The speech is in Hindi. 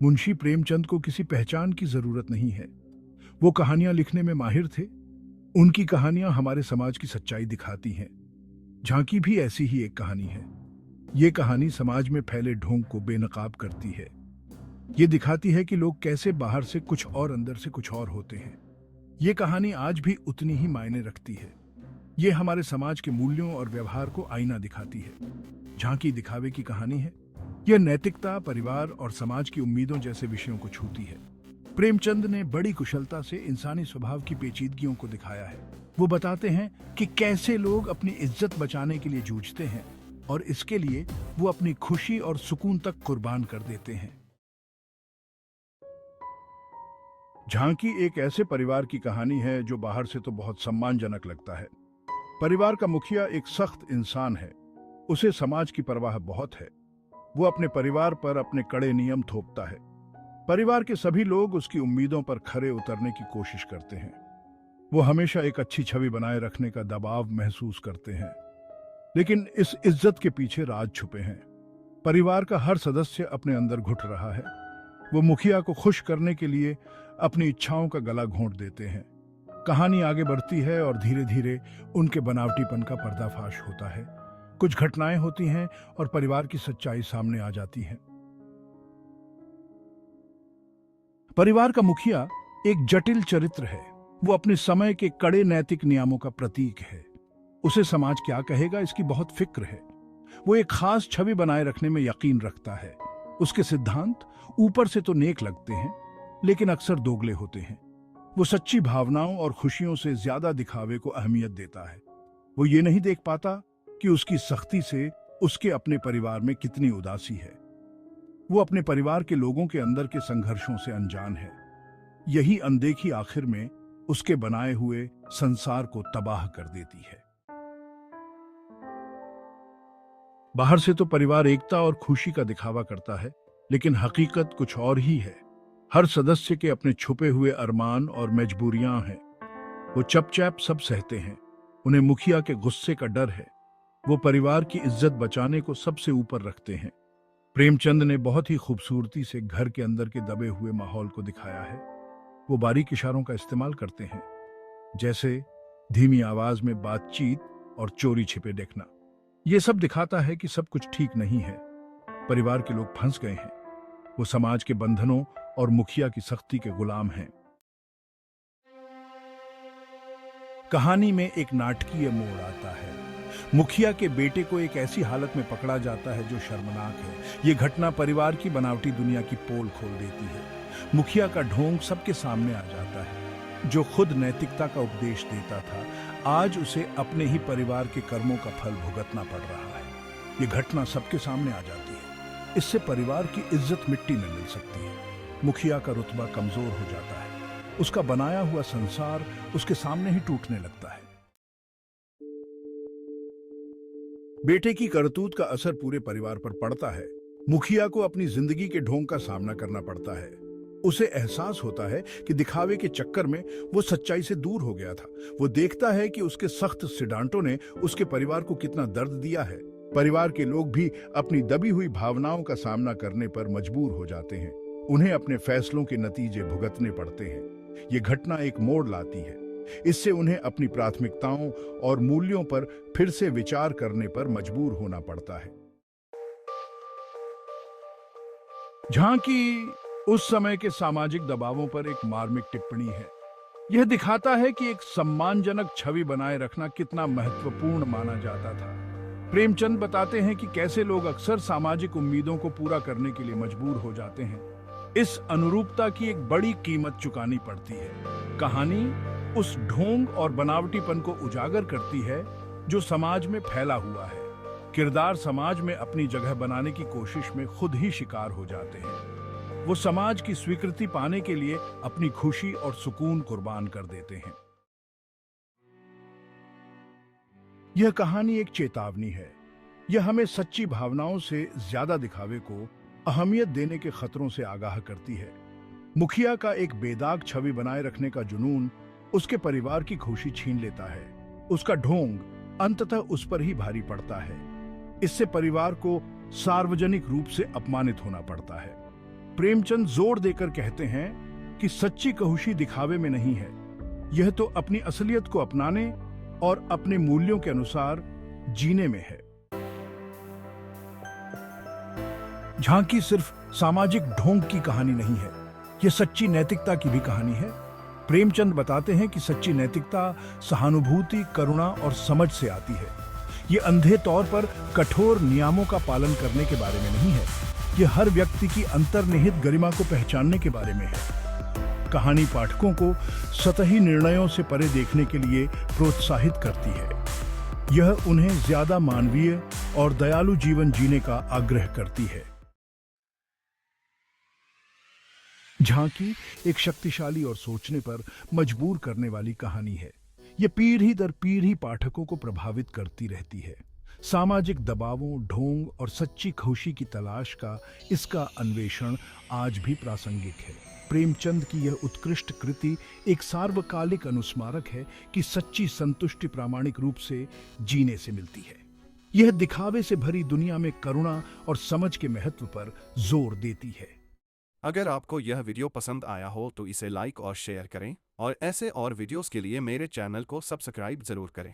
मुंशी प्रेमचंद को किसी पहचान की जरूरत नहीं है। वो कहानियां लिखने में माहिर थे। उनकी कहानियां हमारे समाज की सच्चाई दिखाती हैं। झांकी भी ऐसी ही एक कहानी है। ये कहानी समाज में फैले ढोंग को बेनकाब करती है। ये दिखाती है कि लोग कैसे बाहर से कुछ और अंदर से कुछ और होते हैं। ये कहानी आज भी उतनी ही मायने रखती है। ये हमारे समाज के मूल्यों और व्यवहार को आईना दिखाती है। झांकी दिखावे की कहानी है। यह नैतिकता, परिवार और समाज की उम्मीदों जैसे विषयों को छूती है। प्रेमचंद ने बड़ी कुशलता से इंसानी स्वभाव की पेचीदगियों को दिखाया है। वो बताते हैं कि कैसे लोग अपनी इज्जत बचाने के लिए जूझते हैं और इसके लिए वो अपनी खुशी और सुकून तक कुर्बान कर देते हैं। झांकी एक ऐसे परिवार की कहानी है जो बाहर से तो बहुत सम्मानजनक लगता है। परिवार का मुखिया एक सख्त इंसान है। उसे समाज की परवाह बहुत है। वो अपने परिवार पर अपने कड़े नियम थोपता है। परिवार के सभी लोग उसकी उम्मीदों पर खरे उतरने की कोशिश करते हैं। वो हमेशा एक अच्छी छवि बनाए रखने का दबाव महसूस करते हैं, लेकिन इस इज्जत के पीछे राज छुपे हैं। परिवार का हर सदस्य अपने अंदर घुट रहा है। वो मुखिया को खुश करने के लिए अपनी इच्छाओं का गला घोंट देते हैं। कहानी आगे बढ़ती है और धीरे धीरे उनके बनावटीपन का पर्दाफाश होता है। कुछ घटनाएं होती हैं और परिवार की सच्चाई सामने आ जाती है। परिवार का मुखिया एक जटिल चरित्र है। वो अपने समय के कड़े नैतिक नियमों का प्रतीक है। उसे समाज क्या कहेगा इसकी बहुत फिक्र है। वो एक खास छवि बनाए रखने में यकीन रखता है। उसके सिद्धांत ऊपर से तो नेक लगते हैं, लेकिन अक्सर दोगले होते हैं। वो सच्ची भावनाओं और खुशियों से ज्यादा दिखावे को अहमियत देता है। वो ये नहीं देख पाता कि उसकी सख्ती से उसके अपने परिवार में कितनी उदासी है। वो अपने परिवार के लोगों के अंदर के संघर्षों से अनजान है। यही अनदेखी आखिर में उसके बनाए हुए संसार को तबाह कर देती है। बाहर से तो परिवार एकता और खुशी का दिखावा करता है, लेकिन हकीकत कुछ और ही है। हर सदस्य के अपने छुपे हुए अरमान और मजबूरियां हैं। वो चुपचाप सब सहते हैं। उन्हें मुखिया के गुस्से का डर है। वो परिवार की इज्जत बचाने को सबसे ऊपर रखते हैं। प्रेमचंद ने बहुत ही खूबसूरती से घर के अंदर के दबे हुए माहौल को दिखाया है। वो बारीक इशारों का इस्तेमाल करते हैं, जैसे धीमी आवाज में बातचीत और चोरी छिपे देखना। ये सब दिखाता है कि सब कुछ ठीक नहीं है। परिवार के लोग फंस गए हैं। वो समाज के बंधनों और मुखिया की सख्ती के गुलाम हैं। कहानी में एक नाटकीय मोड़ आता है। मुखिया के बेटे को एक ऐसी हालत में पकड़ा जाता है जो शर्मनाक है। ये घटना परिवार की बनावटी दुनिया की पोल खोल देती है। मुखिया का ढोंग सबके सामने आ जाता है। जो खुद नैतिकता का उपदेश देता था, आज उसे अपने ही परिवार के कर्मों का फल भुगतना पड़ रहा है। ये घटना सबके सामने आ जाती है। इससे परिवार की इज्जत मिट्टी में मिल सकती है। मुखिया का रुतबा कमजोर हो जाता है। उसका बनाया हुआ संसार उसके सामने ही टूटने लगता है। बेटे की करतूत का असर पूरे परिवार पर पड़ता है। मुखिया को अपनी जिंदगी के ढोंग का सामना करना पड़ता है। उसे एहसास होता है कि दिखावे के चक्कर में वो सच्चाई से दूर हो गया था। वो देखता है कि उसके सख्त सिद्धांतों ने उसके परिवार को कितना दर्द दिया है। परिवार के लोग भी अपनी दबी हुई भावनाओं का सामना करने पर मजबूर हो जाते हैं। उन्हें अपने फैसलों के नतीजे भुगतने पड़ते हैं। ये घटना एक मोड़ लाती है। इससे उन्हें अपनी प्राथमिकताओं और मूल्यों पर फिर से विचार करने पर मजबूर होना पड़ता है। झांकी उस समय के सामाजिक दबावों पर एक मार्मिक टिप्पणी है। यह दिखाता है कि एक सम्मानजनक छवि बनाए रखना कितना महत्वपूर्ण माना जाता था। प्रेमचंद बताते हैं कि कैसे लोग अक्सर सामाजिक उम्मीदों को पूरा करने के लिए मजबूर हो जाते हैं। इस अनुरूपता की एक बड़ी कीमत चुकानी पड़ती है। कहानी उस ढोंग और बनावटीपन को उजागर करती है जो समाज में फैला हुआ है। किरदार समाज में अपनी जगह बनाने की कोशिश में खुद ही शिकार हो जाते हैं। वो समाज की स्वीकृति पाने के लिए अपनी खुशी और सुकून कुर्बान कर देते हैं। यह कहानी एक चेतावनी है। यह हमें सच्ची भावनाओं से ज्यादा दिखावे को अहमियत देने के खतरों से आगाह करती है। मुखिया का एक बेदाग छवि बनाए रखने का जुनून उसके परिवार की खुशी छीन लेता है। उसका ढोंग अंततः उस पर ही भारी पड़ता है। इससे परिवार को सार्वजनिक रूप से अपमानित होना पड़ता है। प्रेमचंद जोर देकर कहते हैं कि सच्ची खुशी दिखावे में नहीं है, यह तो अपनी असलियत को अपनाने और अपने मूल्यों के अनुसार जीने में है। झांकी सिर्फ सामाजिक ढोंग की कहानी नहीं है, यह सच्ची नैतिकता की भी कहानी है। प्रेमचंद बताते हैं कि सच्ची नैतिकता सहानुभूति, करुणा और समझ से आती है। ये अंधे तौर पर कठोर नियमों का पालन करने के बारे में नहीं है, यह हर व्यक्ति की अंतर्निहित गरिमा को पहचानने के बारे में है। कहानी पाठकों को सतही निर्णयों से परे देखने के लिए प्रोत्साहित करती है। यह उन्हें ज्यादा मानवीय और दयालु जीवन जीने का आग्रह करती है। झांकी एक शक्तिशाली और सोचने पर मजबूर करने वाली कहानी है। यह पीढ़ी दर पीढ़ी पाठकों को प्रभावित करती रहती है। सामाजिक दबावों, ढोंग और सच्ची खुशी की तलाश का इसका अन्वेषण आज भी प्रासंगिक है। प्रेमचंद की यह उत्कृष्ट कृति एक सार्वकालिक अनुस्मारक है कि सच्ची संतुष्टि प्रामाणिक रूप से जीने से मिलती है। यह दिखावे से भरी दुनिया में करुणा और समझ के महत्व पर जोर देती है। अगर आपको यह वीडियो पसंद आया हो तो इसे लाइक और शेयर करें और ऐसे और वीडियोस के लिए मेरे चैनल को सब्सक्राइब जरूर करें।